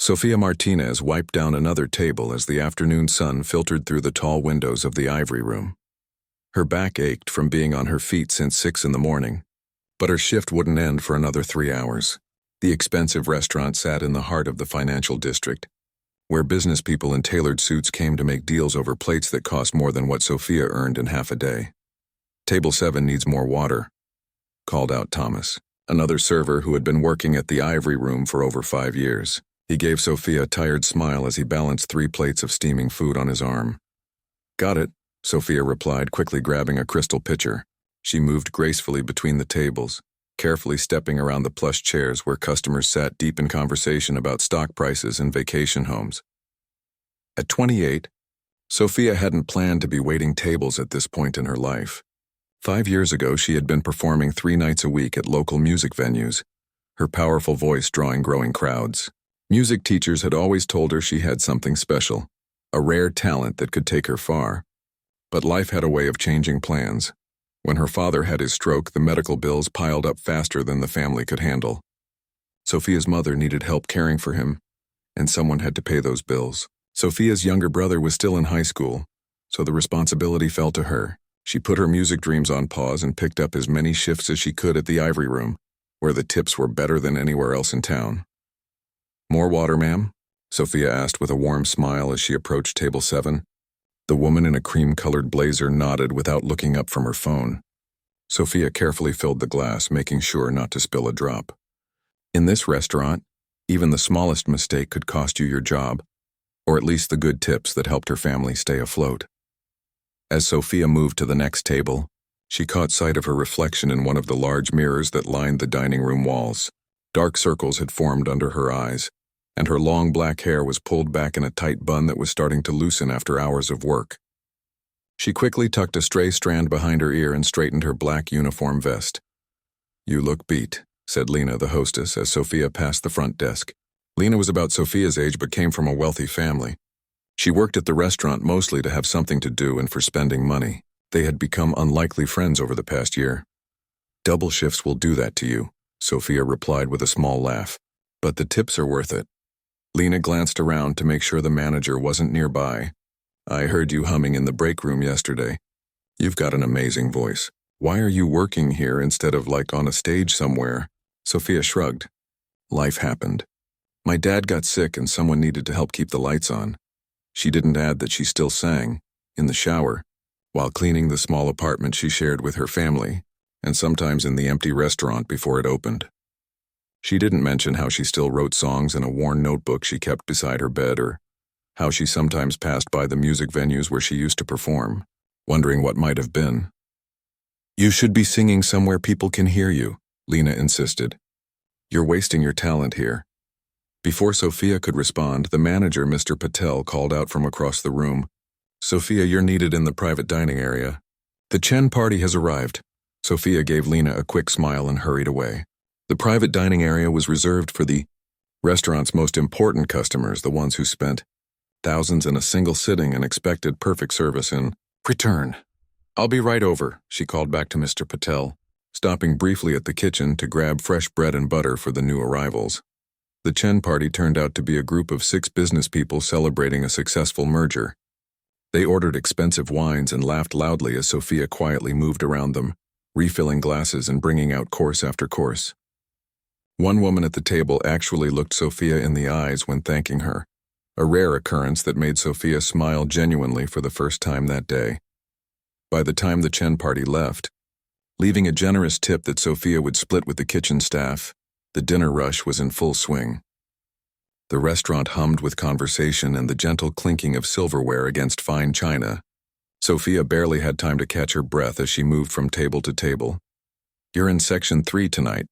Sofia Martinez wiped down another table as the afternoon sun filtered through the tall windows of the ivory room. Her back ached from being on her feet since 6 in the morning, but her shift wouldn't end for another 3 hours. The expensive restaurant sat in the heart of the financial district, where business people in tailored suits came to make deals over plates that cost more than what Sofia earned in half a day. "Table 7 needs more water," called out Thomas, another server who had been working at the ivory room for over 5 years. He gave Sofia a tired smile as he balanced 3 plates of steaming food on his arm. "Got it," Sofia replied, quickly grabbing a crystal pitcher. She moved gracefully between the tables, carefully stepping around the plush chairs where customers sat deep in conversation about stock prices and vacation homes. At 28, Sofia hadn't planned to be waiting tables at this point in her life. 5 years ago, she had been performing 3 nights a week at local music venues, her powerful voice drawing growing crowds. Music teachers had always told her she had something special, a rare talent that could take her far. But life had a way of changing plans. When her father had his stroke, the medical bills piled up faster than the family could handle. Sofia's mother needed help caring for him, and someone had to pay those bills. Sofia's younger brother was still in high school, so the responsibility fell to her. She put her music dreams on pause and picked up as many shifts as she could at the ivory room, where the tips were better than anywhere else in town. "More water, ma'am?" Sofia asked with a warm smile as she approached table 7. The woman in a cream-colored blazer nodded without looking up from her phone. Sofia carefully filled the glass, making sure not to spill a drop. In this restaurant, even the smallest mistake could cost you your job, or at least the good tips that helped her family stay afloat. As Sofia moved to the next table, she caught sight of her reflection in one of the large mirrors that lined the dining room walls. Dark circles had formed under her eyes, and her long black hair was pulled back in a tight bun that was starting to loosen after hours of work. She quickly tucked a stray strand behind her ear and straightened her black uniform vest. "You look beat," said Lena, the hostess, as Sofia passed the front desk. Lena was about Sofia's age but came from a wealthy family. She worked at the restaurant mostly to have something to do and for spending money. They had become unlikely friends over the past year. "Double shifts will do that to you," Sofia replied with a small laugh. "But the tips are worth it." Lena glanced around to make sure the manager wasn't nearby. "I heard you humming in the break room yesterday. You've got an amazing voice. Why are you working here instead of on a stage somewhere?" Sofia shrugged. "Life happened. My dad got sick and someone needed to help keep the lights on." She didn't add that she still sang, in the shower, while cleaning the small apartment she shared with her family, and sometimes in the empty restaurant before it opened. She didn't mention how she still wrote songs in a worn notebook she kept beside her bed, or how she sometimes passed by the music venues where she used to perform, wondering what might have been. "You should be singing somewhere people can hear you," Lena insisted. "You're wasting your talent here." Before Sofia could respond, the manager, Mr. Patel, called out from across the room, "Sofia, you're needed in the private dining area." "The Chen party has arrived." Sofia gave Lena a quick smile and hurried away. The private dining area was reserved for the restaurant's most important customers, the ones who spent thousands in a single sitting and expected perfect service in return. "I'll be right over," she called back to Mr. Patel, stopping briefly at the kitchen to grab fresh bread and butter for the new arrivals. The Chen party turned out to be a group of 6 business people celebrating a successful merger. They ordered expensive wines and laughed loudly as Sofia quietly moved around them, refilling glasses and bringing out course after course. One woman at the table actually looked Sofia in the eyes when thanking her, a rare occurrence that made Sofia smile genuinely for the first time that day. By the time the Chen party left, leaving a generous tip that Sofia would split with the kitchen staff, the dinner rush was in full swing. The restaurant hummed with conversation and the gentle clinking of silverware against fine china. Sofia barely had time to catch her breath as she moved from table to table. "You're in section 3 tonight,"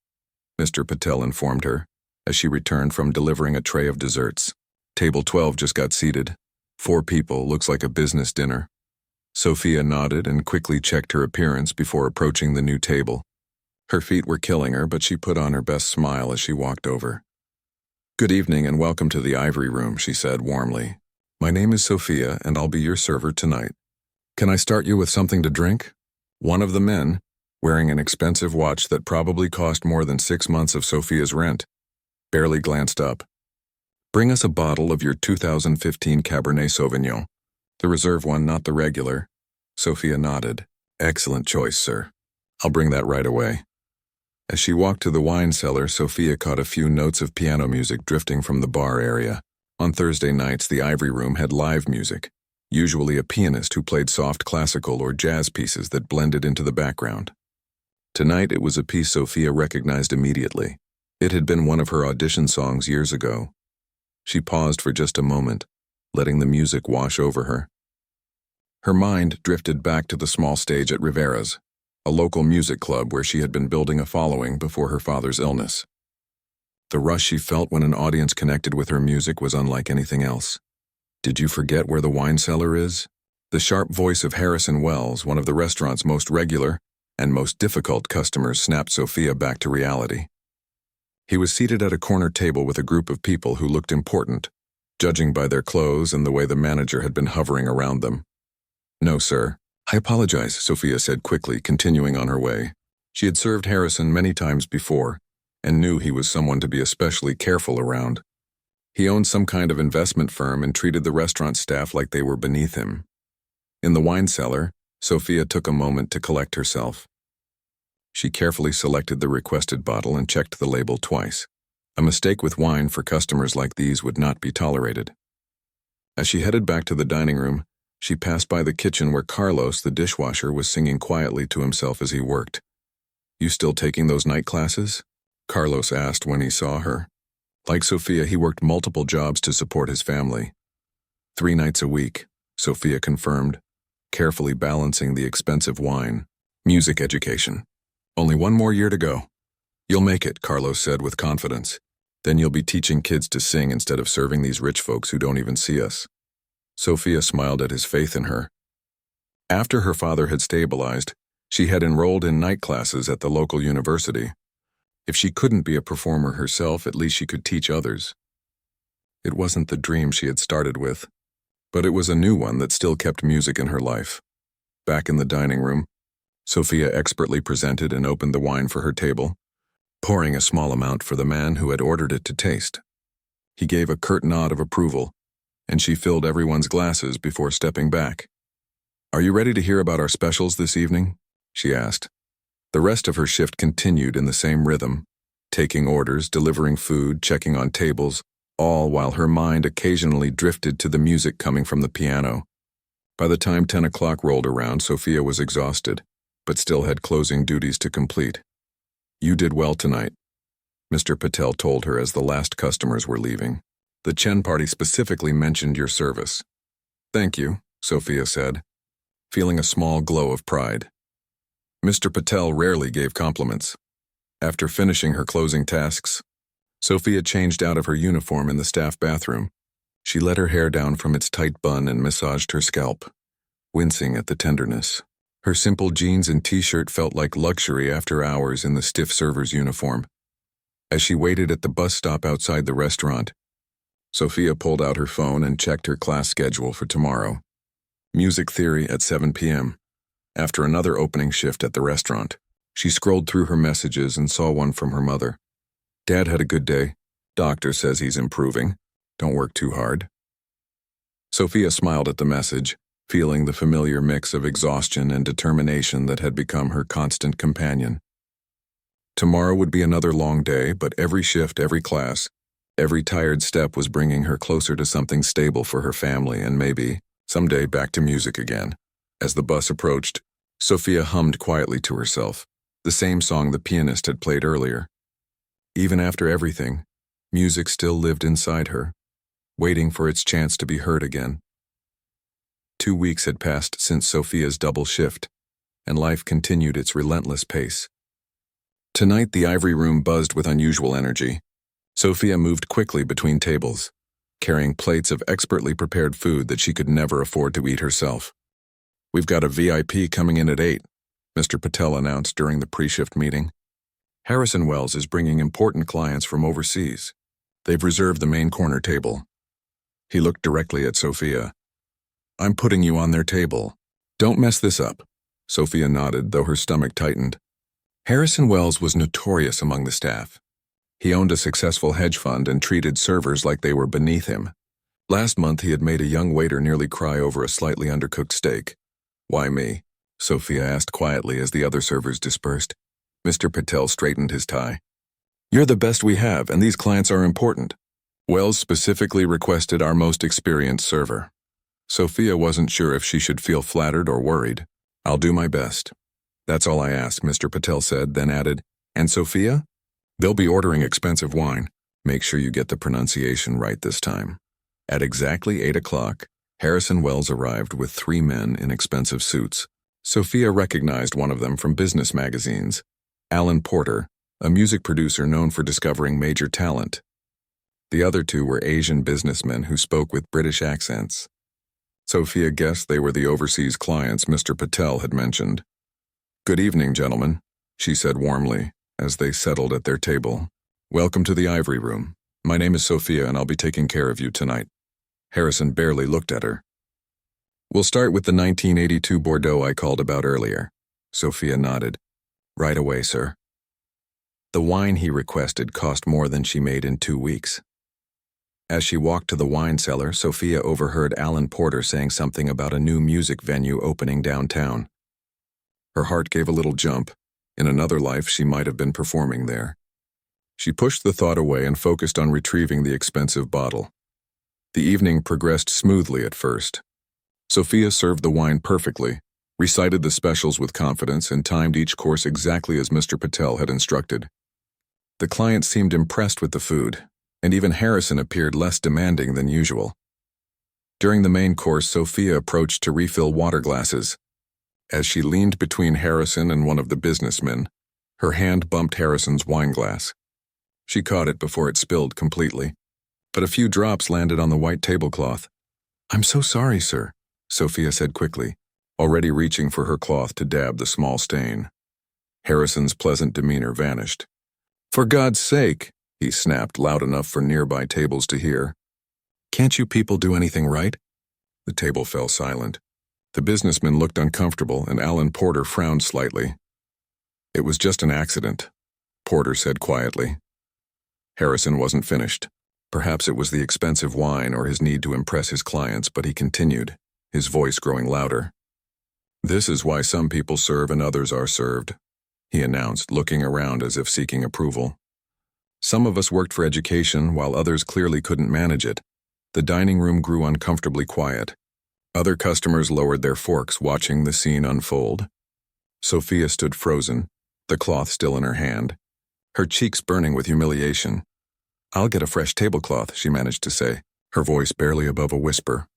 Mr. Patel informed her, as she returned from delivering a tray of desserts. "Table 12 just got seated. 4 people, looks like a business dinner." Sofia nodded and quickly checked her appearance before approaching the new table. Her feet were killing her, but she put on her best smile as she walked over. "Good evening and welcome to the Ivory Room," she said warmly. "My name is Sofia and I'll be your server tonight. Can I start you with something to drink?" One of the men, wearing an expensive watch that probably cost more than 6 months of Sofia's rent, barely glanced up. Bring us a bottle of your 2015 Cabernet Sauvignon. The reserve one, not the regular. Sophia nodded. Excellent choice, sir. I'll bring that right away. As she walked to the wine cellar, Sophia caught a few notes of piano music drifting from the bar area. On Thursday nights, the Ivory Room had live music, usually a pianist who played soft classical or jazz pieces that blended into the background. Tonight, it was a piece Sophia recognized immediately. It had been one of her audition songs years ago. She paused for just a moment, letting the music wash over her. Her mind drifted back to the small stage at Rivera's, a local music club where she had been building a following before her father's illness. The rush she felt when an audience connected with her music was unlike anything else. Did you forget where the wine cellar is? The sharp voice of Harrison Wells, one of the restaurant's most regular and most difficult customers, snapped Sophia back to reality. He was seated at a corner table with a group of people who looked important, judging by their clothes and the way the manager had been hovering around them. No, sir. I apologize, Sophia said quickly, continuing on her way. She had served Harrison many times before and knew he was someone to be especially careful around. He owned some kind of investment firm and treated the restaurant staff like they were beneath him. In the wine cellar, Sophia took a moment to collect herself. She carefully selected the requested bottle and checked the label twice. A mistake with wine for customers like these would not be tolerated. As she headed back to the dining room, she passed by the kitchen where Carlos, the dishwasher, was singing quietly to himself as he worked. You still taking those night classes? Carlos asked when he saw her. Like Sophia, he worked multiple jobs to support his family. 3 nights a week, Sophia confirmed, carefully balancing the expensive wine. Music education. Only 1 more year to go. You'll make it, Carlos said with confidence. Then you'll be teaching kids to sing instead of serving these rich folks who don't even see us. Sophia smiled at his faith in her. After her father had stabilized, she had enrolled in night classes at the local university. If she couldn't be a performer herself, at least she could teach others. It wasn't the dream she had started with, but it was a new one that still kept music in her life. Back in the dining room, Sophia expertly presented and opened the wine for her table, pouring a small amount for the man who had ordered it to taste. He gave a curt nod of approval, and she filled everyone's glasses before stepping back. Are you ready to hear about our specials this evening? She asked. The rest of her shift continued in the same rhythm, taking orders, delivering food, checking on tables, all while her mind occasionally drifted to the music coming from the piano. By the time 10 o'clock rolled around, Sophia was exhausted, but still had closing duties to complete. You did well tonight, Mr. Patel told her as the last customers were leaving. The Chen party specifically mentioned your service. Thank you, Sophia said, feeling a small glow of pride. Mr. Patel rarely gave compliments. After finishing her closing tasks, Sophia changed out of her uniform in the staff bathroom. She let her hair down from its tight bun and massaged her scalp, wincing at the tenderness. Her simple jeans and t-shirt felt like luxury after hours in the stiff server's uniform. As she waited at the bus stop outside the restaurant, Sophia pulled out her phone and checked her class schedule for tomorrow. Music theory at 7 p.m. After another opening shift at the restaurant, she scrolled through her messages and saw one from her mother. Dad had a good day. Doctor says he's improving. Don't work too hard. Sophia smiled at the message, feeling the familiar mix of exhaustion and determination that had become her constant companion. Tomorrow would be another long day, but every shift, every class, every tired step was bringing her closer to something stable for her family and maybe, someday, back to music again. As the bus approached, Sophia hummed quietly to herself, the same song the pianist had played earlier. Even after everything, music still lived inside her, waiting for its chance to be heard again. 2 weeks had passed since Sophia's double shift, and life continued its relentless pace. Tonight, the Ivory Room buzzed with unusual energy. Sophia moved quickly between tables, carrying plates of expertly prepared food that she could never afford to eat herself. We've got a VIP coming in at 8, Mr. Patel announced during the pre-shift meeting. Harrison Wells is bringing important clients from overseas. They've reserved the main corner table. He looked directly at Sophia. I'm putting you on their table. Don't mess this up. Sophia nodded, though her stomach tightened. Harrison Wells was notorious among the staff. He owned a successful hedge fund and treated servers like they were beneath him. Last month he had made a young waiter nearly cry over a slightly undercooked steak. "Why me?" Sophia asked quietly as the other servers dispersed. Mr. Patel straightened his tie. "You're the best we have, and these clients are important. Wells specifically requested our most experienced server." Sophia wasn't sure if she should feel flattered or worried. "I'll do my best. That's all I ask," Mr. Patel said, then added, "And Sophia? They'll be ordering expensive wine. Make sure you get the pronunciation right this time." At exactly 8 o'clock, Harrison Wells arrived with 3 men in expensive suits. Sophia recognized one of them from business magazines, Alan Porter, a music producer known for discovering major talent. The other 2 were Asian businessmen who spoke with British accents. Sophia guessed they were the overseas clients Mr. Patel had mentioned. "Good evening, gentlemen," she said warmly, as they settled at their table. "Welcome to the Ivory Room. My name is Sophia, and I'll be taking care of you tonight." Harrison barely looked at her. "We'll start with the 1982 Bordeaux I called about earlier." Sophia nodded. "Right away, sir." The wine he requested cost more than she made in 2 weeks. As she walked to the wine cellar, Sophia overheard Alan Porter saying something about a new music venue opening downtown. Her heart gave a little jump. In another life, she might have been performing there. She pushed the thought away and focused on retrieving the expensive bottle. The evening progressed smoothly at first. Sophia served the wine perfectly, recited the specials with confidence, and timed each course exactly as Mr. Patel had instructed. The client seemed impressed with the food, and even Harrison appeared less demanding than usual. During the main course, Sophia approached to refill water glasses. As she leaned between Harrison and one of the businessmen, her hand bumped Harrison's wine glass. She caught it before it spilled completely, but a few drops landed on the white tablecloth. "I'm so sorry, sir," Sophia said quickly, already reaching for her cloth to dab the small stain. Harrison's pleasant demeanor vanished. "For God's sake," he snapped loud enough for nearby tables to hear. "Can't you people do anything right?" The table fell silent. The businessman looked uncomfortable, and Alan Porter frowned slightly. "It was just an accident," Porter said quietly. Harrison wasn't finished. Perhaps it was the expensive wine or his need to impress his clients, but he continued, his voice growing louder. "This is why some people serve and others are served," he announced, looking around as if seeking approval. "Some of us worked for education, while others clearly couldn't manage it." The dining room grew uncomfortably quiet. Other customers lowered their forks, watching the scene unfold. Sophia stood frozen, the cloth still in her hand, her cheeks burning with humiliation. "I'll get a fresh tablecloth," she managed to say, her voice barely above a whisper.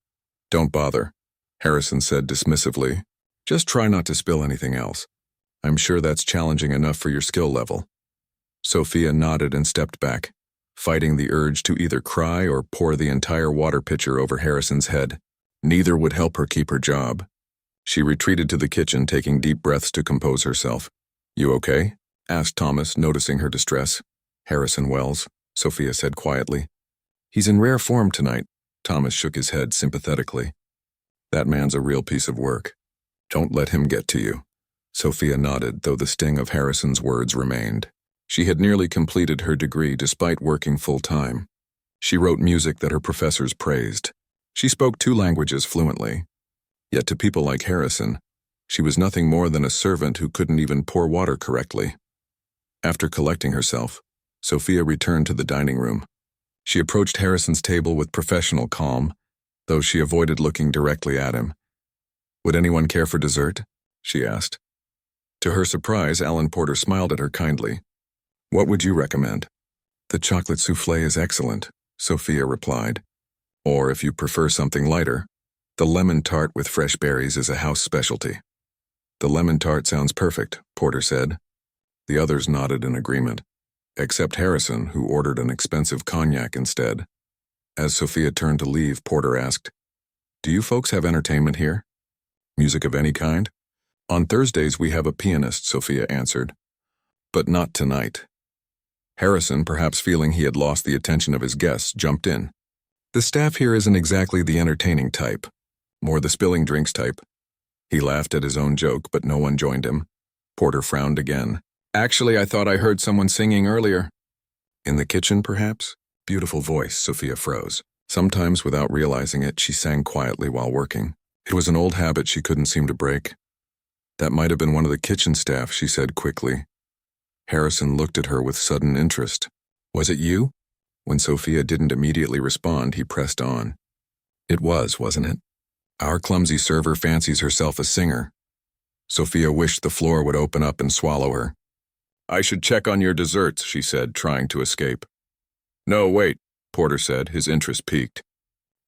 "Don't bother," Harrison said dismissively. "Just try not to spill anything else. I'm sure that's challenging enough for your skill level." Sophia nodded and stepped back, fighting the urge to either cry or pour the entire water pitcher over Harrison's head. Neither would help her keep her job. She retreated to the kitchen, taking deep breaths to compose herself. "You okay?" asked Thomas, noticing her distress. "Harrison Wells," Sophia said quietly. "He's in rare form tonight." Thomas shook his head sympathetically. "That man's a real piece of work. Don't let him get to you." Sophia nodded, though the sting of Harrison's words remained. She had nearly completed her degree despite working full-time. She wrote music that her professors praised. She spoke 2 languages fluently. Yet to people like Harrison, she was nothing more than a servant who couldn't even pour water correctly. After collecting herself, Sophia returned to the dining room. She approached Harrison's table with professional calm, though she avoided looking directly at him. "Would anyone care for dessert?" she asked. To her surprise, Alan Porter smiled at her kindly. "What would you recommend?" "The chocolate soufflé is excellent," Sophia replied. "Or if you prefer something lighter, the lemon tart with fresh berries is a house specialty." "The lemon tart sounds perfect," Porter said. The others nodded in agreement, except Harrison, who ordered an expensive cognac instead. As Sophia turned to leave, Porter asked, "Do you folks have entertainment here? Music of any kind?" "On Thursdays we have a pianist," Sophia answered. "But not tonight." Harrison, perhaps feeling he had lost the attention of his guests, jumped in. "The staff here isn't exactly the entertaining type, more the spilling drinks type." He laughed at his own joke, but no one joined him. Porter frowned again. "Actually, I thought I heard someone singing earlier." In the kitchen, perhaps? Beautiful voice, Sophia froze. Sometimes, without realizing it, she sang quietly while working. It was an old habit she couldn't seem to break. That might have been one of the kitchen staff, she said quickly. Harrison looked at her with sudden interest. Was it you? When Sophia didn't immediately respond, he pressed on. It was, wasn't it? Our clumsy server fancies herself a singer. Sophia wished the floor would open up and swallow her. I should check on your desserts, she said, trying to escape. No, wait, Porter said, his interest piqued.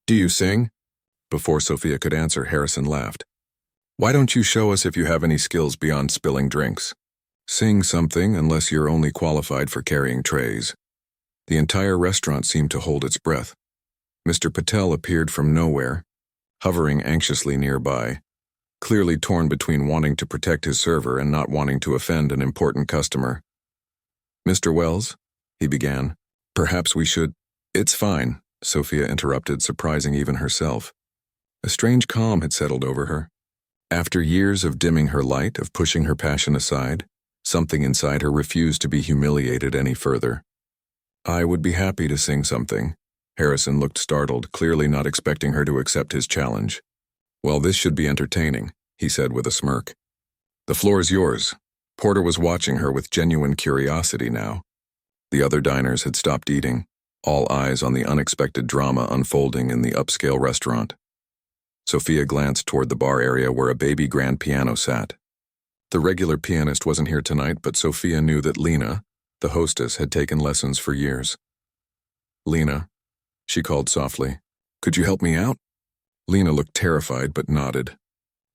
Do you sing? Before Sophia could answer, Harrison laughed. Why don't you show us if you have any skills beyond spilling drinks? Sing something unless you're only qualified for carrying trays. The entire restaurant seemed to hold its breath. Mr. Patel appeared from nowhere, hovering anxiously nearby, clearly torn between wanting to protect his server and not wanting to offend an important customer. Mr. Wells, he began, perhaps we should— It's fine, Sophia interrupted, surprising even herself. A strange calm had settled over her. After years of dimming her light, of pushing her passion aside, something inside her refused to be humiliated any further. I would be happy to sing something. Harrison looked startled, clearly not expecting her to accept his challenge. Well, this should be entertaining, he said with a smirk. The floor is yours. Porter was watching her with genuine curiosity now. The other diners had stopped eating, all eyes on the unexpected drama unfolding in the upscale restaurant. Sophia glanced toward the bar area where a baby grand piano sat. The regular pianist wasn't here tonight, but Sophia knew that Lena, the hostess, had taken lessons for years. Lena, she called softly, could you help me out? Lena looked terrified but nodded.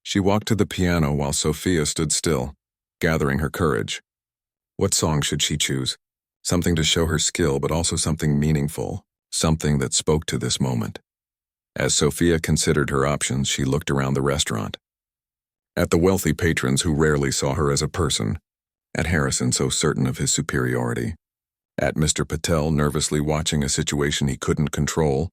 She walked to the piano while Sophia stood still, gathering her courage. What song should she choose? Something to show her skill, but also something meaningful, something that spoke to this moment. As Sophia considered her options, she looked around the restaurant. At the wealthy patrons who rarely saw her as a person, at Harrison so certain of his superiority, at Mr. Patel nervously watching a situation he couldn't control,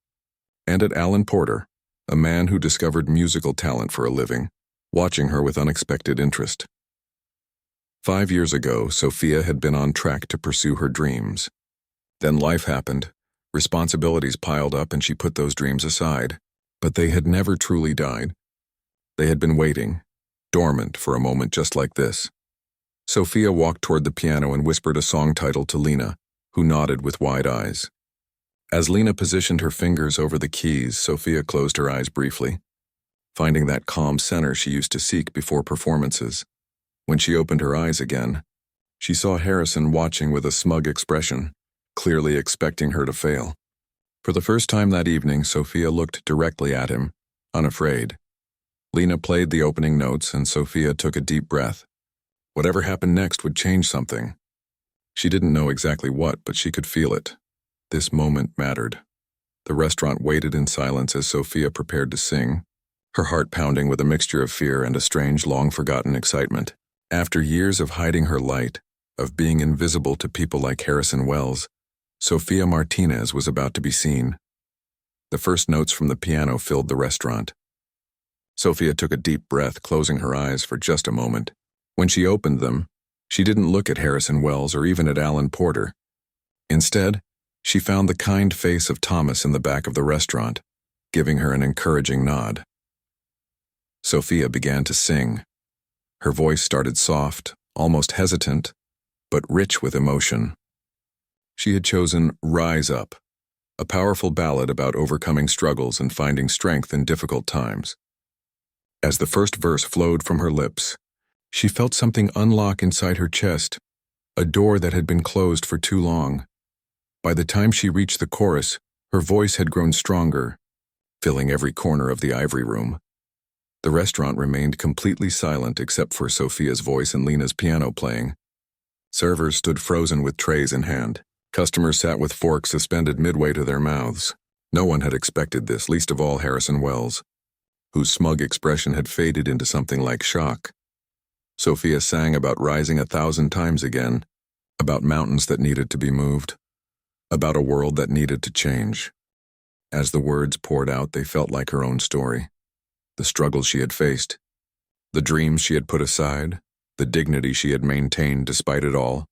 and at Alan Porter, a man who discovered musical talent for a living, watching her with unexpected interest. 5 years ago, Sophia had been on track to pursue her dreams. Then life happened, responsibilities piled up, and she put those dreams aside. But they had never truly died. They had been waiting, dormant for a moment just like this. Sophia walked toward the piano and whispered a song title to Lena, who nodded with wide eyes. As Lena positioned her fingers over the keys, Sophia closed her eyes briefly, finding that calm center she used to seek before performances. When she opened her eyes again, she saw Harrison watching with a smug expression, clearly expecting her to fail. For the first time that evening, Sophia looked directly at him, unafraid. Lena played the opening notes, and Sophia took a deep breath. Whatever happened next would change something. She didn't know exactly what, but she could feel it. This moment mattered. The restaurant waited in silence as Sophia prepared to sing, her heart pounding with a mixture of fear and a strange, long-forgotten excitement. After years of hiding her light, of being invisible to people like Harrison Wells, Sophia Martinez was about to be seen. The first notes from the piano filled the restaurant. Sophia took a deep breath, closing her eyes for just a moment. When she opened them, she didn't look at Harrison Wells or even at Alan Porter. Instead, she found the kind face of Thomas in the back of the restaurant, giving her an encouraging nod. Sophia began to sing. Her voice started soft, almost hesitant, but rich with emotion. She had chosen Rise Up, a powerful ballad about overcoming struggles and finding strength in difficult times. As the first verse flowed from her lips, she felt something unlock inside her chest, a door that had been closed for too long. By the time she reached the chorus, her voice had grown stronger, filling every corner of the ivory room. The restaurant remained completely silent except for Sophia's voice and Lena's piano playing. Servers stood frozen with trays in hand. Customers sat with forks suspended midway to their mouths. No one had expected this, least of all Harrison Wells, whose smug expression had faded into something like shock. Sophia sang about rising 1,000 times again, about mountains that needed to be moved, about a world that needed to change. As the words poured out, they felt like her own story. The struggles she had faced, the dreams she had put aside, the dignity she had maintained despite it all.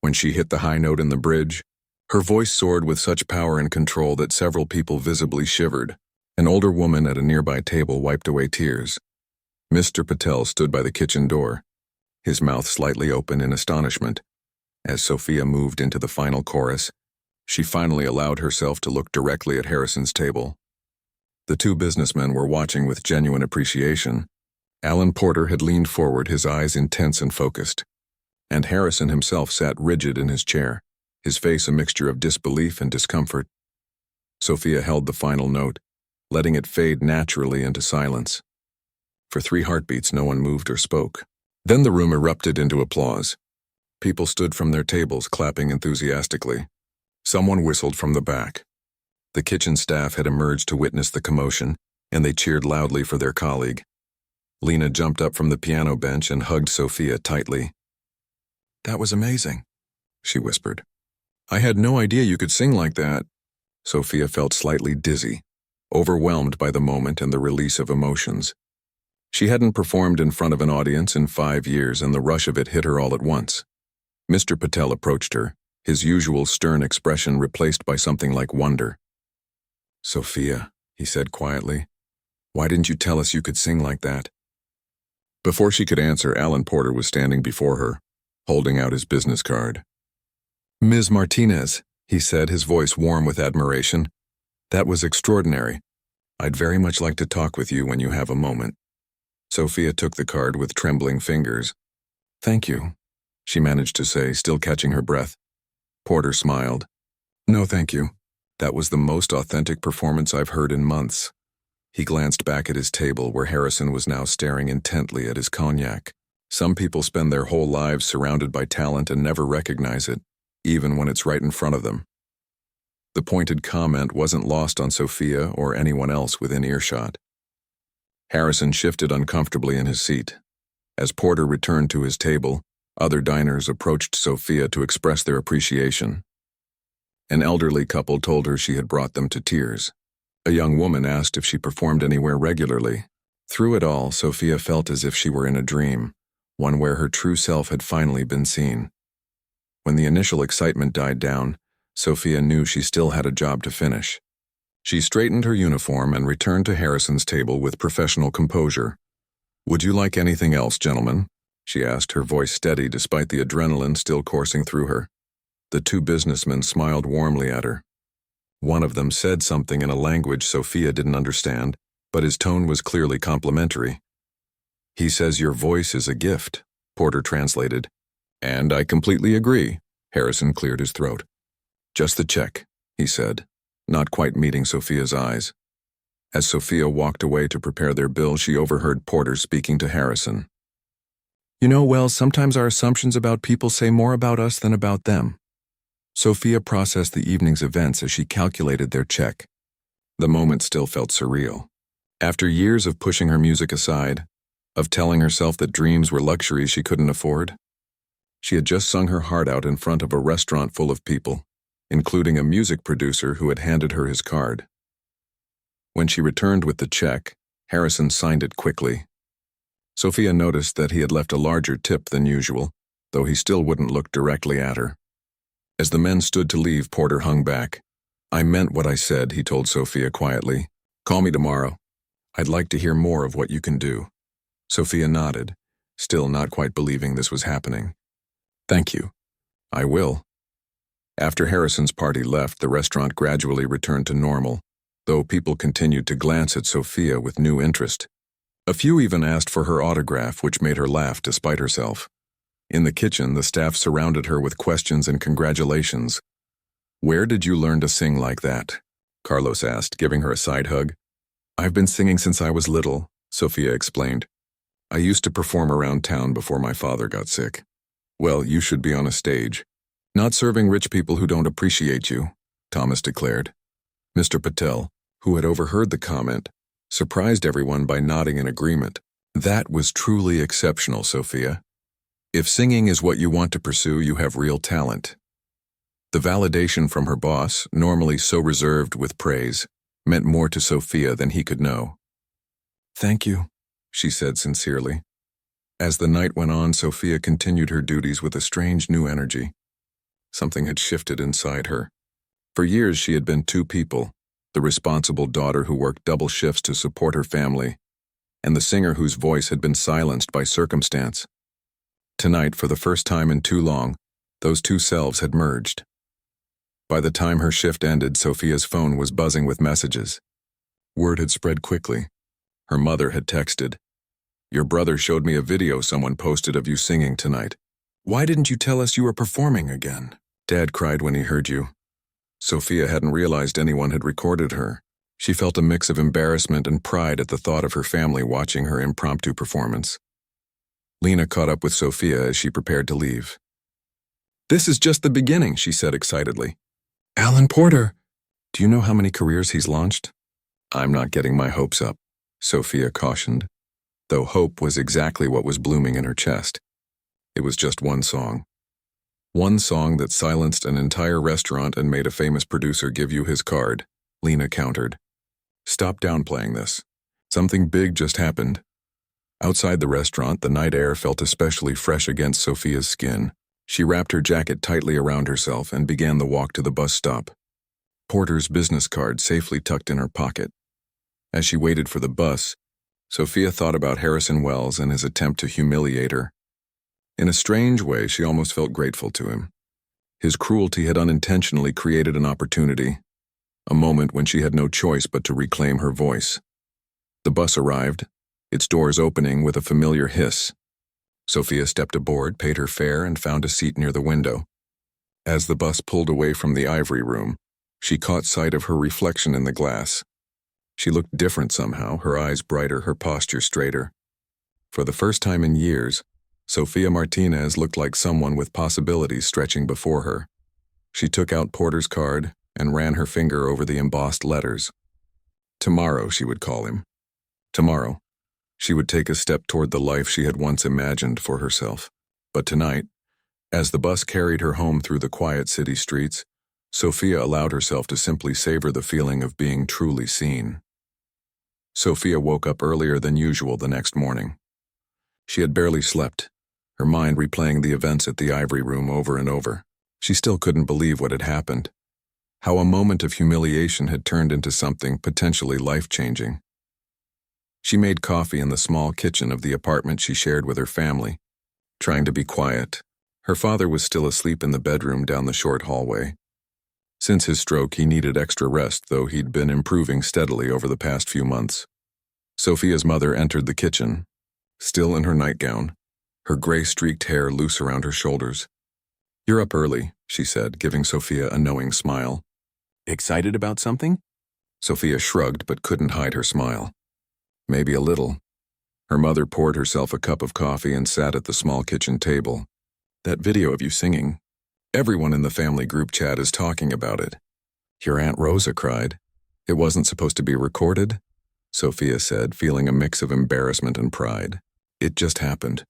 When she hit the high note in the bridge, Her voice soared with such power and control that several people visibly shivered. An older woman at a nearby table wiped away tears. Mr. Patel stood by the kitchen door, his mouth slightly open in astonishment. As Sophia moved into the final chorus, she finally allowed herself to look directly at Harrison's table. The two businessmen were watching with genuine appreciation. Alan Porter had leaned forward, his eyes intense and focused, and Harrison himself sat rigid in his chair, his face a mixture of disbelief and discomfort. Sophia held the final note, letting it fade naturally into silence. For 3 heartbeats, no one moved or spoke. Then the room erupted into applause. People stood from their tables, clapping enthusiastically. Someone whistled from the back. The kitchen staff had emerged to witness the commotion, and they cheered loudly for their colleague. Lena jumped up from the piano bench and hugged Sophia tightly. "That was amazing," she whispered. "I had no idea you could sing like that." Sophia felt slightly dizzy, overwhelmed by the moment and the release of emotions. She hadn't performed in front of an audience in 5 years, and the rush of it hit her all at once. Mr. Patel approached her, his usual stern expression replaced by something like wonder. "Sophia," he said quietly, "why didn't you tell us you could sing like that?" Before she could answer, Alan Porter was standing before her, holding out his business card. "Ms. Martinez," he said, his voice warm with admiration, "that was extraordinary. I'd very much like to talk with you when you have a moment." Sophia took the card with trembling fingers. "Thank you," she managed to say, still catching her breath. Porter smiled. "No, thank you. That was the most authentic performance I've heard in months." He glanced back at his table, where Harrison was now staring intently at his cognac. Some people spend their whole lives surrounded by talent and never recognize it, even when it's right in front of them. The pointed comment wasn't lost on Sophia or anyone else within earshot. Harrison shifted uncomfortably in his seat. As Porter returned to his table, other diners approached Sophia to express their appreciation. An elderly couple told her she had brought them to tears. A young woman asked if she performed anywhere regularly. Through it all, Sophia felt as if she were in a dream, one where her true self had finally been seen. When the initial excitement died down, Sophia knew she still had a job to finish. She straightened her uniform and returned to Harrison's table with professional composure. "Would you like anything else, gentlemen?" she asked, her voice steady despite the adrenaline still coursing through her. The two businessmen smiled warmly at her. One of them said something in a language Sophia didn't understand, but his tone was clearly complimentary. "He says your voice is a gift," Porter translated. "And I completely agree," Harrison cleared his throat. "Just the check," he said, not quite meeting Sophia's eyes. As Sophia walked away to prepare their bill, she overheard Porter speaking to Harrison. Well, sometimes our assumptions about people say more about us than about them." Sophia processed the evening's events as she calculated their check. The moment still felt surreal. After years of pushing her music aside, of telling herself that dreams were luxuries she couldn't afford, she had just sung her heart out in front of a restaurant full of people, including a music producer who had handed her his card. When she returned with the check, Harrison signed it quickly. Sophia noticed that he had left a larger tip than usual, though he still wouldn't look directly at her. As the men stood to leave, Porter hung back. "I meant what I said," he told Sophia quietly. "Call me tomorrow. I'd like to hear more of what you can do." Sophia nodded, still not quite believing this was happening. "Thank you. I will." After Harrison's party left, the restaurant gradually returned to normal, though people continued to glance at Sophia with new interest. A few even asked for her autograph, which made her laugh despite herself. In the kitchen, the staff surrounded her with questions and congratulations. "Where did you learn to sing like that?" Carlos asked, giving her a side hug. "I've been singing since I was little," Sophia explained. "I used to perform around town before my father got sick." "Well, you should be on a stage. Not serving rich people who don't appreciate you," Thomas declared. Mr. Patel, who had overheard the comment, surprised everyone by nodding in agreement. "That was truly exceptional, Sophia. If singing is what you want to pursue, you have real talent." The validation from her boss, normally so reserved with praise, meant more to Sophia than he could know. "Thank you," she said sincerely. As the night went on, Sophia continued her duties with a strange new energy. Something had shifted inside her, For years she had been two people, the responsible daughter who worked double shifts to support her family, and the singer whose voice had been silenced by circumstance. Tonight, for the first time in too long, those two selves had merged. By the time her shift ended, Sophia's phone was buzzing with messages. Word had spread quickly. Her mother had texted, "Your brother showed me a video someone posted of you singing tonight. Why didn't you tell us you were performing again?" Dad cried when he heard you. Sophia hadn't realized anyone had recorded her. She felt a mix of embarrassment and pride at the thought of her family watching her impromptu performance. Lena caught up with Sophia as she prepared to leave. "This is just the beginning," she said excitedly. "Alan Porter, do you know how many careers he's launched?" "I'm not getting my hopes up," Sophia cautioned, though hope was exactly what was blooming in her chest. It was just one song. One song that silenced an entire restaurant and made a famous producer give you his card, Lena countered. "Stop downplaying this. Something big just happened." Outside the restaurant, the night air felt especially fresh against Sophia's skin. She wrapped her jacket tightly around herself and began the walk to the bus stop, Porter's business card safely tucked in her pocket. As she waited for the bus, Sophia thought about Harrison Wells and his attempt to humiliate her. In a strange way, she almost felt grateful to him. His cruelty had unintentionally created an opportunity, a moment when she had no choice but to reclaim her voice. The bus arrived, its doors opening with a familiar hiss. Sophia stepped aboard, paid her fare, and found a seat near the window. As the bus pulled away from the ivory room, she caught sight of her reflection in the glass. She looked different somehow, her eyes brighter, her posture straighter. For the first time in years, Sophia Martinez looked like someone with possibilities stretching before her. She took out Porter's card and ran her finger over the embossed letters. Tomorrow, she would call him. Tomorrow, she would take a step toward the life she had once imagined for herself. But tonight, as the bus carried her home through the quiet city streets, Sophia allowed herself to simply savor the feeling of being truly seen. Sophia woke up earlier than usual the next morning. She had barely slept, her mind replaying the events at the ivory room over and over. She still couldn't believe what had happened, how a moment of humiliation had turned into something potentially life-changing. She made coffee in the small kitchen of the apartment she shared with her family, trying to be quiet. Her father was still asleep in the bedroom down the short hallway. Since his stroke, he needed extra rest, though he'd been improving steadily over the past few months. Sophia's mother entered the kitchen, still in her nightgown, her gray-streaked hair loose around her shoulders. "You're up early," she said, giving Sophia a knowing smile. "Excited about something?" Sophia shrugged but couldn't hide her smile. Maybe a little. Her mother poured herself a cup of coffee and sat at the small kitchen table. "That video of you singing. Everyone in the family group chat is talking about it." "Your Aunt Rosa cried. It wasn't supposed to be recorded?" Sophia said, feeling a mix of embarrassment and pride. "It just happened.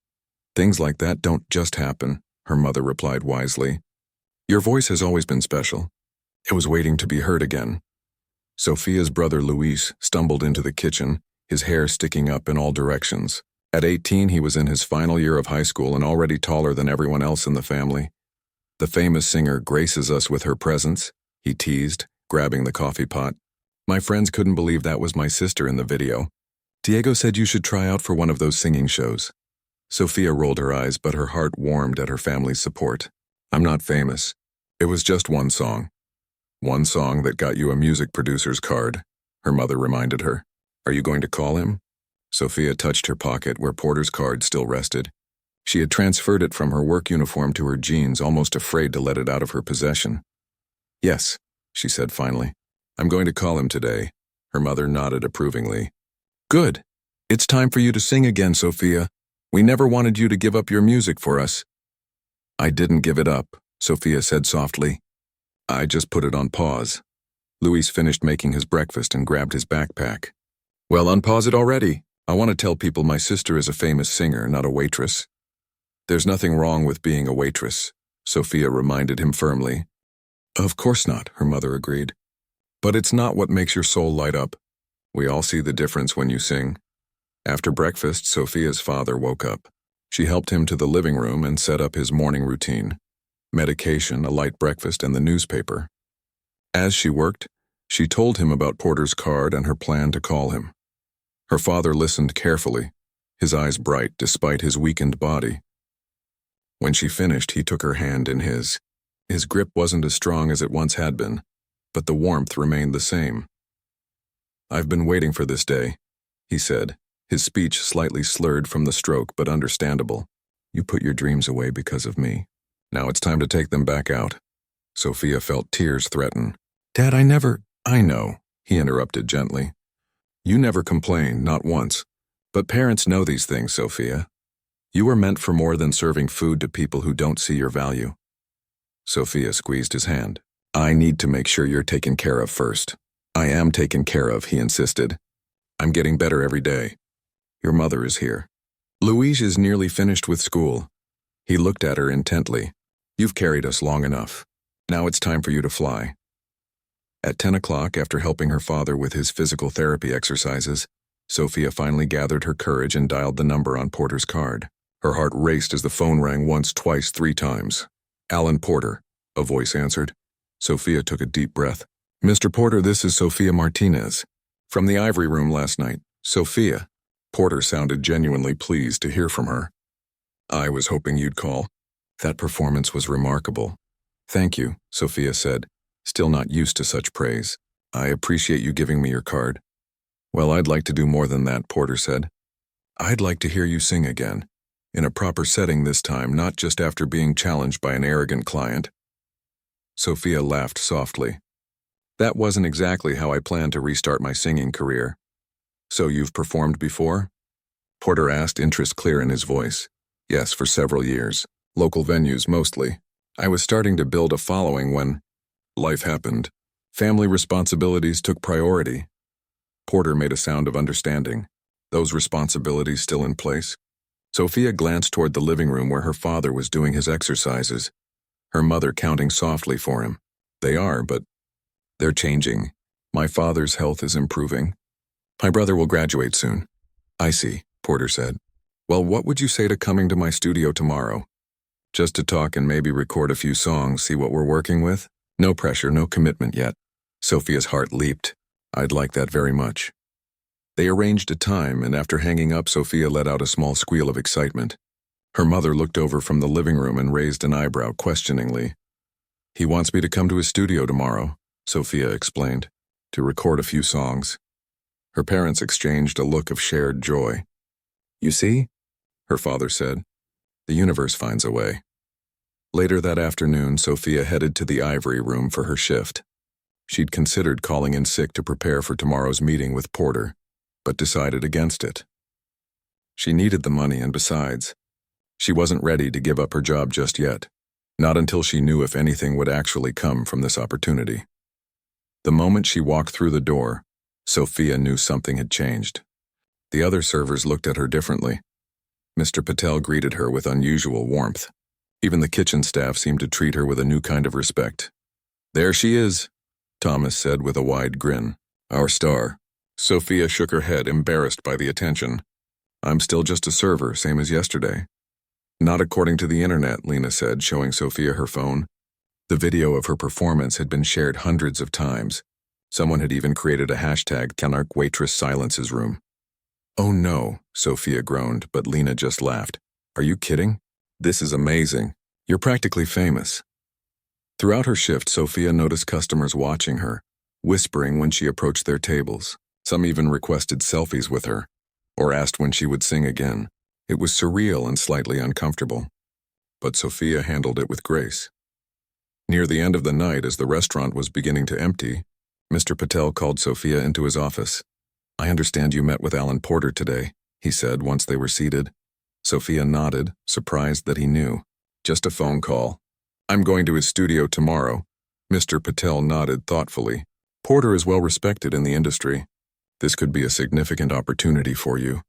Things like that don't just happen," her mother replied wisely. "Your voice has always been special. It was waiting to be heard again." Sophia's brother Luis stumbled into the kitchen, his hair sticking up in all directions. At 18, he was in his final year of high school and already taller than everyone else in the family. "The famous singer graces us with her presence," he teased, grabbing the coffee pot. "My friends couldn't believe that was my sister in the video. Diego said you should try out for one of those singing shows." Sophia rolled her eyes, but her heart warmed at her family's support. "I'm not famous. It was just one song. One song that got you a music producer's card," her mother reminded her. "Are you going to call him?" Sophia touched her pocket where Porter's card still rested. She had transferred it from her work uniform to her jeans, almost afraid to let it out of her possession. "Yes," she said finally. "I'm going to call him today." Her mother nodded approvingly. "Good. It's time for you to sing again, Sophia. We never wanted you to give up your music for us." "I didn't give it up," Sophia said softly. "I just put it on pause." Luis finished making his breakfast and grabbed his backpack. "Well, unpause it already. I want to tell people my sister is a famous singer, not a waitress." "There's nothing wrong with being a waitress," Sophia reminded him firmly. "Of course not," her mother agreed. "But it's not what makes your soul light up. We all see the difference when you sing." After breakfast, Sophia's father woke up. She helped him to the living room and set up his morning routine. Medication, a light breakfast, and the newspaper. As she worked, she told him about Porter's card and her plan to call him. Her father listened carefully, his eyes bright despite his weakened body. When she finished, he took her hand in his. His grip wasn't as strong as it once had been, but the warmth remained the same. "I've been waiting for this day," he said, his speech slightly slurred from the stroke but understandable. "You put your dreams away because of me. Now it's time to take them back out." Sophia felt tears threaten. "Dad, I know," he interrupted gently. "You never complained, not once. But parents know these things, Sophia. You were meant for more than serving food to people who don't see your value." Sophia squeezed his hand. "I need to make sure you're taken care of first." "I am taken care of," he insisted. "I'm getting better every day. Your mother is here. Louise is nearly finished with school." He looked at her intently. "You've carried us long enough. Now it's time for you to fly." At 10 o'clock, after helping her father with his physical therapy exercises, Sophia finally gathered her courage and dialed the number on Porter's card. Her heart raced as the phone rang once, twice, 3 times. "Alan Porter," a voice answered. Sophia took a deep breath. "Mr. Porter, this is Sophia Martinez. From the Ivory Room last night." "Sophia." Porter sounded genuinely pleased to hear from her. "I was hoping you'd call. That performance was remarkable." "Thank you," Sophia said, still not used to such praise. "I appreciate you giving me your card." "Well, I'd like to do more than that," Porter said. "I'd like to hear you sing again. In a proper setting this time, not just after being challenged by an arrogant client." Sophia laughed softly. "That wasn't exactly how I planned to restart my singing career." "So you've performed before?" Porter asked, interest clear in his voice. "Yes, for several years. Local venues mostly. I was starting to build a following when life happened. Family responsibilities took priority." Porter made a sound of understanding. "Those responsibilities still in place?" Sophia glanced toward the living room where her father was doing his exercises, her mother counting softly for him. "They are, but they're changing. My father's health is improving. My brother will graduate soon." "I see," Porter said. "Well, what would you say to coming to my studio tomorrow? Just to talk and maybe record a few songs, see what we're working with? No pressure, no commitment yet." Sophia's heart leaped. "I'd like that very much." They arranged a time, and after hanging up, Sophia let out a small squeal of excitement. Her mother looked over from the living room and raised an eyebrow questioningly. "He wants me to come to his studio tomorrow," Sophia explained, "to record a few songs." Her parents exchanged a look of shared joy. "You see?" her father said. "The universe finds a way." Later that afternoon, Sophia headed to the Ivory Room for her shift. She'd considered calling in sick to prepare for tomorrow's meeting with Porter, but decided against it. She needed the money, and besides, she wasn't ready to give up her job just yet, not until she knew if anything would actually come from this opportunity. The moment she walked through the door, Sophia knew something had changed. The other servers looked at her differently. Mr. Patel greeted her with unusual warmth. Even the kitchen staff seemed to treat her with a new kind of respect. "There she is," Thomas said with a wide grin. "Our star." Sophia shook her head, embarrassed by the attention. "I'm still just a server, same as yesterday." "Not according to the internet," Lena said, showing Sophia her phone. The video of her performance had been shared hundreds of times. Someone had even created a hashtag, "HOA Waitress silences room." "Oh no," Sophia groaned, but Lena just laughed. "Are you kidding? This is amazing. You're practically famous." Throughout her shift, Sophia noticed customers watching her, whispering when she approached their tables. Some even requested selfies with her, or asked when she would sing again. It was surreal and slightly uncomfortable. But Sophia handled it with grace. Near the end of the night, as the restaurant was beginning to empty, Mr. Patel called Sophia into his office. "I understand you met with Alan Porter today," he said once they were seated. Sophia nodded, surprised that he knew. "Just a phone call. I'm going to his studio tomorrow." Mr. Patel nodded thoughtfully. "Porter is well respected in the industry. This could be a significant opportunity for you."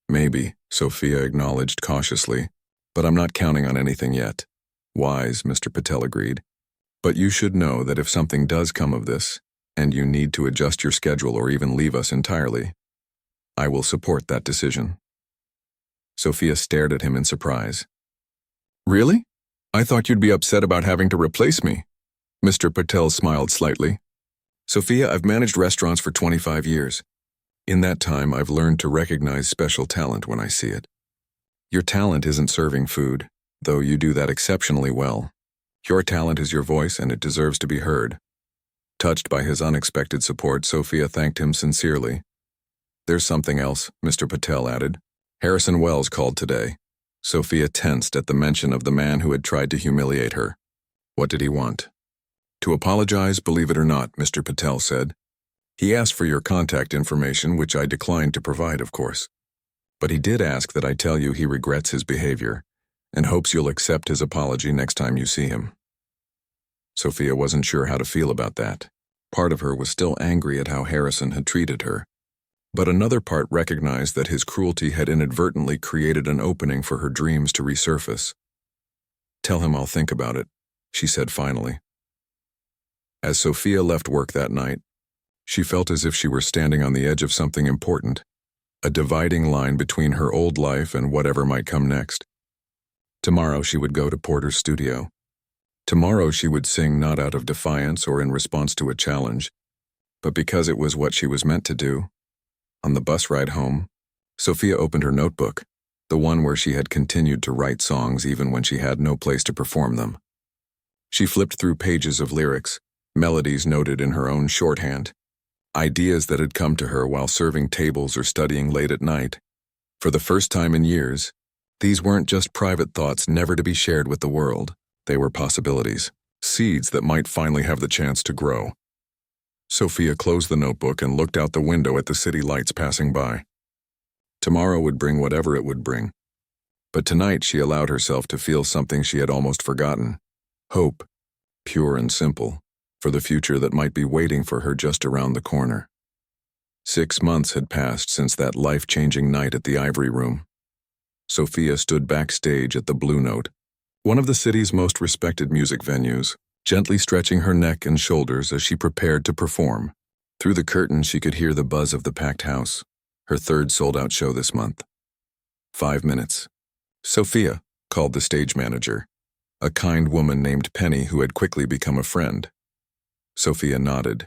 "Maybe," Sophia acknowledged cautiously, "but I'm not counting on anything yet." "Wise," Mr. Patel agreed. "But you should know that if something does come of this, and you need to adjust your schedule or even leave us entirely, I will support that decision." Sophia stared at him in surprise. "Really? I thought you'd be upset about having to replace me." Mr. Patel smiled slightly. Sophia, I've managed restaurants for 25 years. In that time, I've learned to recognize special talent when I see it. Your talent isn't serving food, though you do that exceptionally well. Your talent is your voice, and it deserves to be heard. Touched by his unexpected support, Sophia thanked him sincerely. There's something else, Mr. Patel added. Harrison Wells called today. Sophia tensed at the mention of the man who had tried to humiliate her. What did he want? To apologize, believe it or not, Mr. Patel said. He asked for your contact information, which I declined to provide, of course. But he did ask that I tell you he regrets his behavior and hopes you'll accept his apology next time you see him. Sophia wasn't sure how to feel about that. Part of her was still angry at how Harrison had treated her, but another part recognized that his cruelty had inadvertently created an opening for her dreams to resurface. Tell him I'll think about it, she said finally. As Sophia left work that night, she felt as if she were standing on the edge of something important, a dividing line between her old life and whatever might come next. Tomorrow she would go to Porter's studio. Tomorrow she would sing not out of defiance or in response to a challenge, but because it was what she was meant to do. On the bus ride home, Sophia opened her notebook, the one where she had continued to write songs even when she had no place to perform them. She flipped through pages of lyrics, melodies noted in her own shorthand, ideas that had come to her while serving tables or studying late at night. For the first time in years, these weren't just private thoughts never to be shared with the world. They were possibilities, seeds that might finally have the chance to grow. Sophia closed the notebook and looked out the window at the city lights passing by. Tomorrow would bring whatever it would bring. But tonight she allowed herself to feel something she had almost forgotten. Hope, pure and simple, for the future that might be waiting for her just around the corner. 6 months had passed since that life-changing night at the Ivory Room. Sophia stood backstage at the Blue Note, one of the city's most respected music venues, gently stretching her neck and shoulders as she prepared to perform. Through the curtain she could hear the buzz of the packed house, her third sold-out show this month. 5 minutes. Sophia, called the stage manager, a kind woman named Penny who had quickly become a friend. Sophia nodded,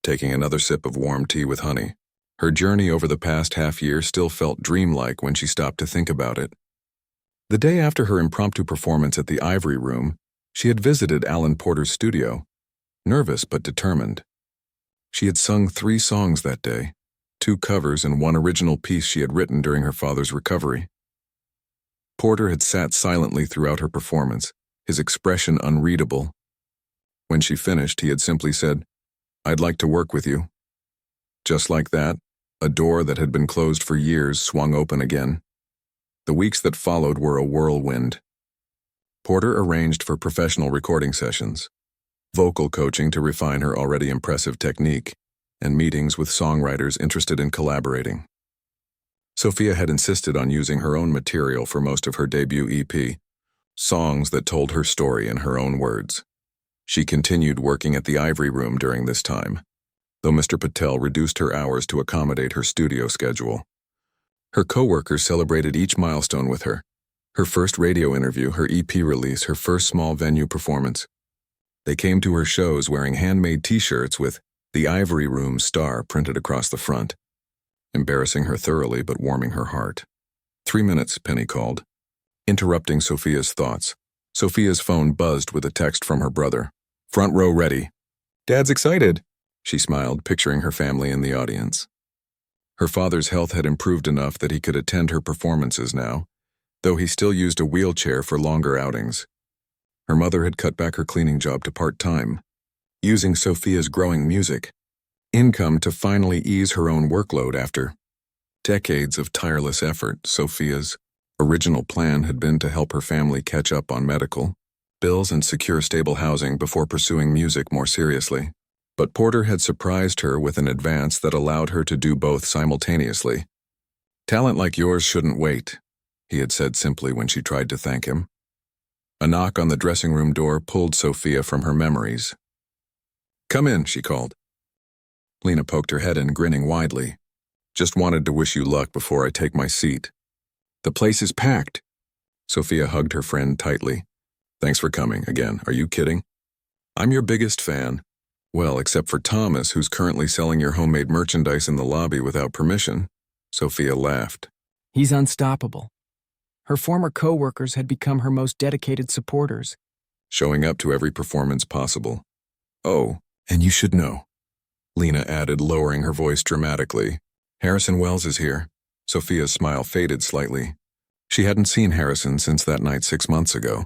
taking another sip of warm tea with honey. Her journey over the past half-year still felt dreamlike when she stopped to think about it. The day after her impromptu performance at the Ivory Room, she had visited Alan Porter's studio, nervous but determined. She had sung 3 songs that day, 2 covers and 1 original piece she had written during her father's recovery. Porter had sat silently throughout her performance, his expression unreadable. When she finished, he had simply said, "I'd like to work with you." Just like that, a door that had been closed for years swung open again. The weeks that followed were a whirlwind. Porter arranged for professional recording sessions, vocal coaching to refine her already impressive technique, and meetings with songwriters interested in collaborating. Sophia had insisted on using her own material for most of her debut EP, songs that told her story in her own words. She continued working at the Ivory Room during this time, though Mr. Patel reduced her hours to accommodate her studio schedule. Her coworkers celebrated each milestone with her. Her first radio interview, her EP release, her first small venue performance. They came to her shows wearing handmade t-shirts with "The Ivory Room" star printed across the front, embarrassing her thoroughly but warming her heart. 3 minutes, Penny called, interrupting Sophia's thoughts. Sophia's phone buzzed with a text from her brother. "Front row ready." "Dad's excited," she smiled, picturing her family in the audience. Her father's health had improved enough that he could attend her performances now, though he still used a wheelchair for longer outings. Her mother had cut back her cleaning job to part-time, using Sophia's growing music income to finally ease her own workload after decades of tireless effort. Sophia's original plan had been to help her family catch up on medical bills and secure stable housing before pursuing music more seriously. But Porter had surprised her with an advance that allowed her to do both simultaneously. "Talent like yours shouldn't wait," he had said simply when she tried to thank him. A knock on the dressing room door pulled Sophia from her memories. "Come in," she called. Lena poked her head in, grinning widely. "Just wanted to wish you luck before I take my seat." "The place is packed." Sophia hugged her friend tightly. "Thanks for coming again. Are you kidding?" I'm your biggest fan. Well, except for Thomas, who's currently selling your homemade merchandise in the lobby without permission. Sophia laughed. He's unstoppable. Her former co-workers had become her most dedicated supporters. Showing up to every performance possible. Oh, and you should know, Lena added, lowering her voice dramatically. Harrison Wells is here. Sophia's smile faded slightly. She hadn't seen Harrison since that night 6 months ago,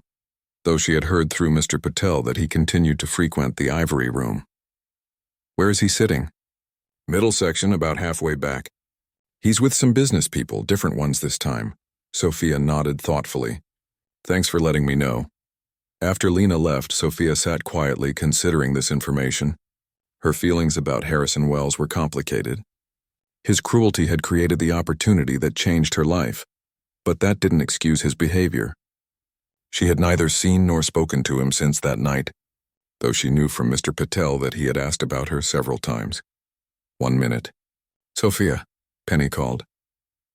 though she had heard through Mr. Patel that he continued to frequent the ivory room. Where is he sitting? Middle section, about halfway back. He's with some business people, different ones this time. Sophia nodded thoughtfully. Thanks for letting me know. After Lena left, Sophia sat quietly considering this information. Her feelings about Harrison Wells were complicated. His cruelty had created the opportunity that changed her life, but that didn't excuse his behavior. She had neither seen nor spoken to him since that night, though she knew from Mr. Patel that he had asked about her several times. 1 minute. Sophia, Penny called.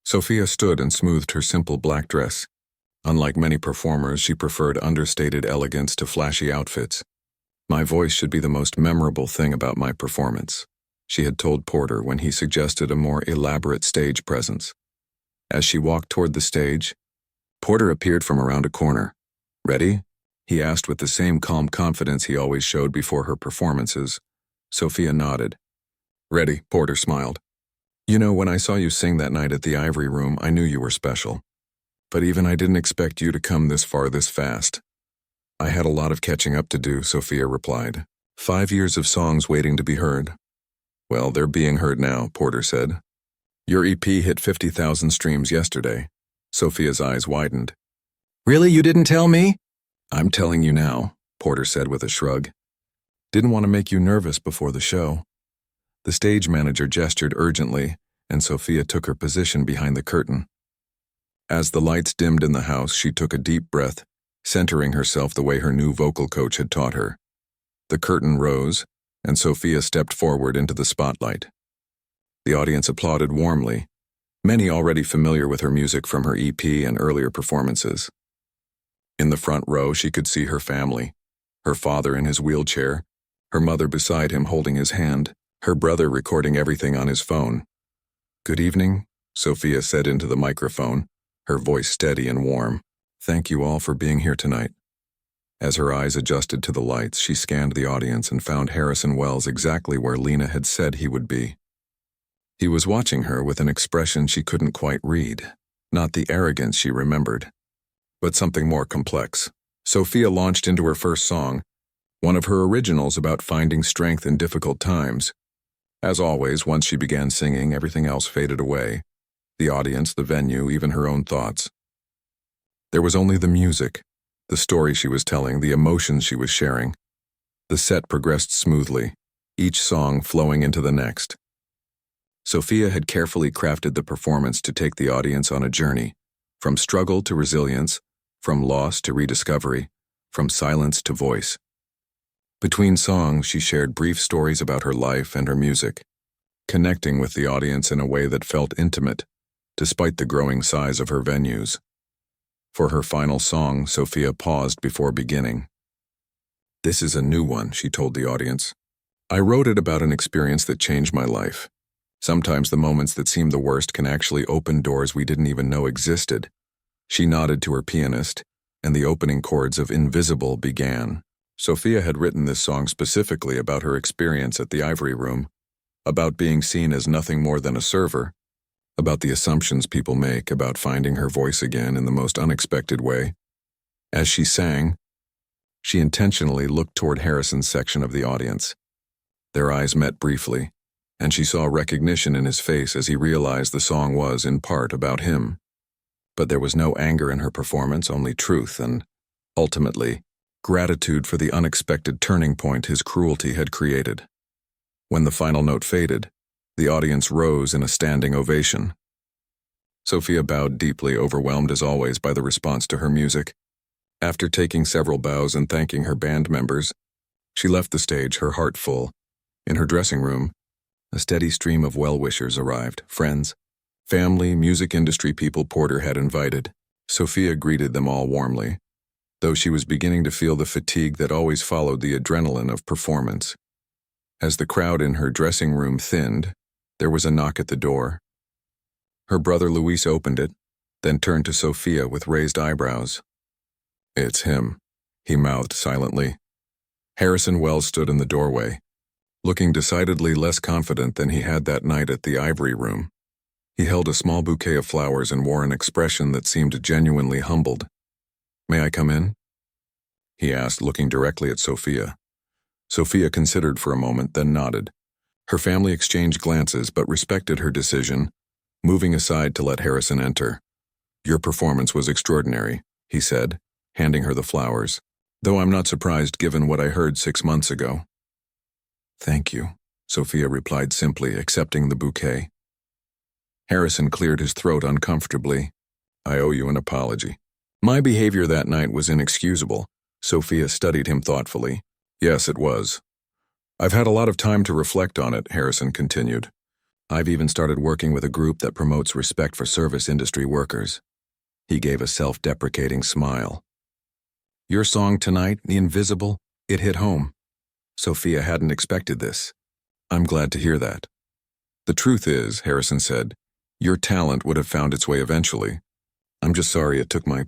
Sophia stood and smoothed her simple black dress. Unlike many performers, she preferred understated elegance to flashy outfits. My voice should be the most memorable thing about my performance, she had told Porter when he suggested a more elaborate stage presence. As she walked toward the stage, Porter appeared from around a corner. Ready? He asked with the same calm confidence he always showed before her performances. Sophia nodded. Ready, Porter smiled. You know, when I saw you sing that night at the Ivory Room, I knew you were special. But even I didn't expect you to come this far this fast. I had a lot of catching up to do, Sophia replied. 5 years of songs waiting to be heard. Well, they're being heard now, Porter said. Your EP hit 50,000 streams yesterday. Sophia's eyes widened. Really, you didn't tell me? I'm telling you now, Porter said with a shrug. Didn't want to make you nervous before the show. The stage manager gestured urgently, and Sophia took her position behind the curtain. As the lights dimmed in the house, she took a deep breath, centering herself the way her new vocal coach had taught her. The curtain rose, and Sophia stepped forward into the spotlight. The audience applauded warmly, many already familiar with her music from her EP and earlier performances. In the front row, she could see her family, her father in his wheelchair, her mother beside him holding his hand, her brother recording everything on his phone. Good evening, Sophia said into the microphone, her voice steady and warm. Thank you all for being here tonight. As her eyes adjusted to the lights, she scanned the audience and found Harrison Wells exactly where Lena had said he would be. He was watching her with an expression she couldn't quite read, not the arrogance she remembered, but something more complex. Sophia launched into her first song, one of her originals about finding strength in difficult times. As always, once she began singing, everything else faded away. The audience, the venue, even her own thoughts. There was only the music, the story she was telling, the emotions she was sharing. The set progressed smoothly, each song flowing into the next. Sophia had carefully crafted the performance to take the audience on a journey, from struggle to resilience, from loss to rediscovery, from silence to voice. Between songs, she shared brief stories about her life and her music, connecting with the audience in a way that felt intimate, despite the growing size of her venues. For her final song, Sophia paused before beginning. This is a new one, she told the audience. I wrote it about an experience that changed my life. Sometimes the moments that seem the worst can actually open doors we didn't even know existed. She nodded to her pianist, and the opening chords of Invisible began. Sophia had written this song specifically about her experience at the Ivory Room, about being seen as nothing more than a server, about the assumptions people make about finding her voice again in the most unexpected way. As she sang, she intentionally looked toward Harrison's section of the audience. Their eyes met briefly, and she saw recognition in his face as he realized the song was, in part, about him. But there was no anger in her performance, only truth and, ultimately, gratitude for the unexpected turning point his cruelty had created. When the final note faded, the audience rose in a standing ovation. Sophia bowed deeply, overwhelmed as always by the response to her music. After taking several bows and thanking her band members, she left the stage, her heart full. In her dressing room, a steady stream of well-wishers arrived, friends, family, music industry people Porter had invited. Sophia greeted them all warmly. though she was beginning to feel the fatigue that always followed the adrenaline of performance. As the crowd in her dressing room thinned, there was a knock at the door. Her brother Luis opened it, then turned to Sophia with raised eyebrows. "It's him," he mouthed silently. Harrison Wells stood in the doorway, looking decidedly less confident than he had that night at the Ivory Room. He held a small bouquet of flowers and wore an expression that seemed genuinely humbled. "May I come in?" he asked, looking directly at Sophia. Sophia considered for a moment, then nodded. Her family exchanged glances but respected her decision, moving aside to let Harrison enter. "Your performance was extraordinary," he said, handing her the flowers, "though I'm not surprised given what I heard 6 months ago." "Thank you," Sophia replied simply, accepting the bouquet. Harrison cleared his throat uncomfortably. "I owe you an apology. My behavior that night was inexcusable." Sophia studied him thoughtfully. "Yes, it was. I've had a lot of time to reflect on it," Harrison continued. "I've even started working with a group that promotes respect for service industry workers." He gave a self-deprecating smile. "Your song tonight, The Invisible, it hit home." Sophia hadn't expected this. "I'm glad to hear that." "The truth is," Harrison said, "your talent would have found its way eventually. I'm just sorry it took my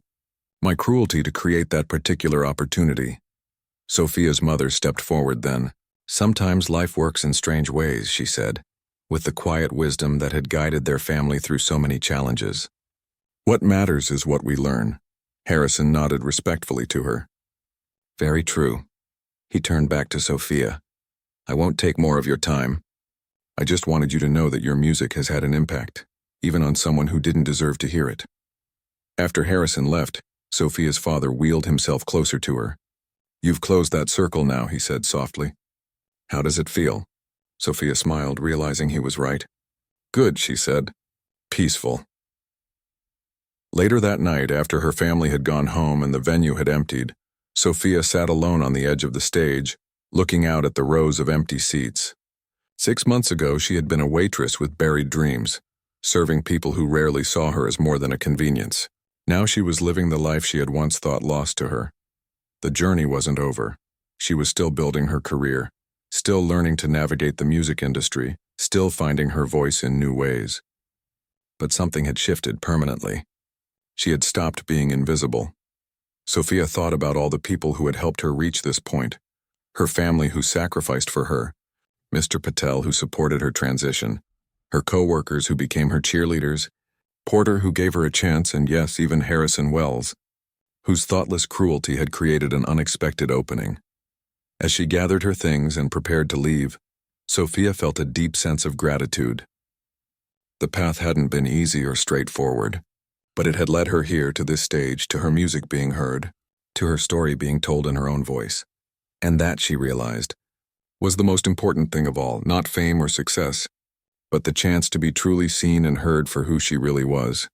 cruelty to create that particular opportunity." Sophia's mother stepped forward then. "Sometimes life works in strange ways," she said, with the quiet wisdom that had guided their family through so many challenges. "What matters is what we learn." Harrison nodded respectfully to her. "Very true." He turned back to Sophia. "I won't take more of your time. I just wanted you to know that your music has had an impact, even on someone who didn't deserve to hear it." After Harrison left, Sophia's father wheeled himself closer to her. "You've closed that circle now," he said softly. "How does it feel?" Sophia smiled, realizing he was right. "Good," she said. "Peaceful." Later that night, after her family had gone home and the venue had emptied, Sophia sat alone on the edge of the stage, looking out at the rows of empty seats. 6 months ago, she had been a waitress with buried dreams, serving people who rarely saw her as more than a convenience. Now she was living the life she had once thought lost to her. The journey wasn't over. She was still building her career, still learning to navigate the music industry, still finding her voice in new ways. But something had shifted permanently. She had stopped being invisible. Sophia thought about all the people who had helped her reach this point. Her family who sacrificed for her, Mr. Patel who supported her transition, her co-workers who became her cheerleaders, Porter who gave her a chance, and yes, even Harrison Wells, whose thoughtless cruelty had created an unexpected opening. As she gathered her things and prepared to leave, Sophia felt a deep sense of gratitude. The path hadn't been easy or straightforward, but it had led her here to this stage, to her music being heard, to her story being told in her own voice. And that, she realized, was the most important thing of all, not fame or success, but the chance to be truly seen and heard for who she really was.